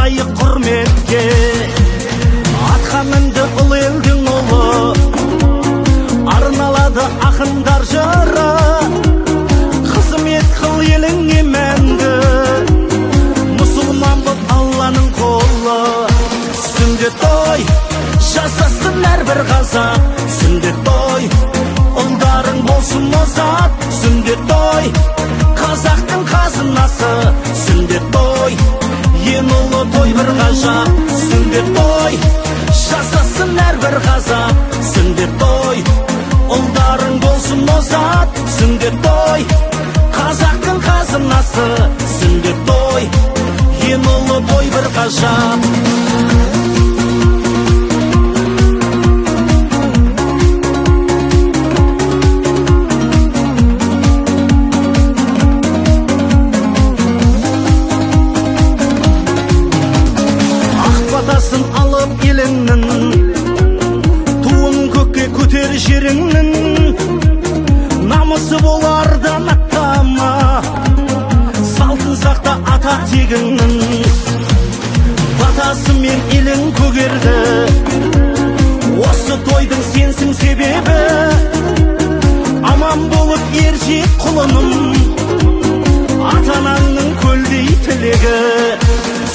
лайық құрметке. Атқаныңды ұл елдің ұлы, арналады ақындар жыры. Қызмет қыл еліңе мәңгі, мұсылман боп Алланың қолы. Сүндет той жасасын әрбір қазақ, сүндет той ұлдарың болсын озат. Сүндет той қазақтың қазынасы, сүндет той ең ұлы той бір ғажап. Сүндет той жасасын әрбір қазақ, сүндет той ұлдарың болсын озат. Сүндет той қазақтың қазынасы, сүндет той ең ұлы той бір ғажап. Батасын алып еліңнің, туын көкке көтер жеріңнің. Намысы болардан аттама, салтын сақта ата тегіңнің. Батасымен елің көгерді, осы тойдың сенсің себебі. Аман болып ержет құлыным, ата-анаңның көлдей тілегі.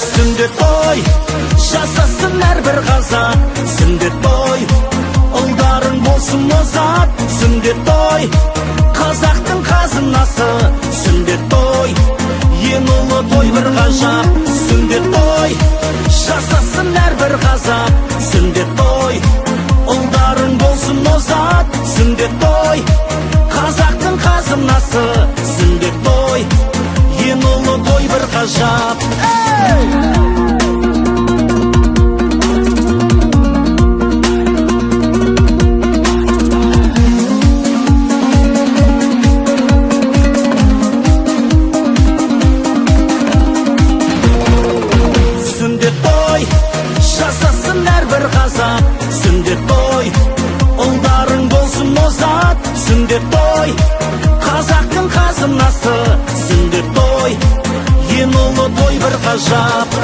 Сүндет той жасасын әрбір қазақ, сүндет той ұлдарың болсын озат. Сүндет той қазақтың қазынасы, сүндет той ең ұлы той бір ғажап. Сүндет той жасасын әрбір қазақ, сүндет той ұлдарың болсын озат. Сүндет той қазақтың қазынасы, сүндет той ең ұлы той бір ғажап. Жасасын әрбір қазақ, сүндет той ұлдарың болсын озат. Сүндет той қазақтың қазынасы, сүндет той ең ұлы той бір ғажап.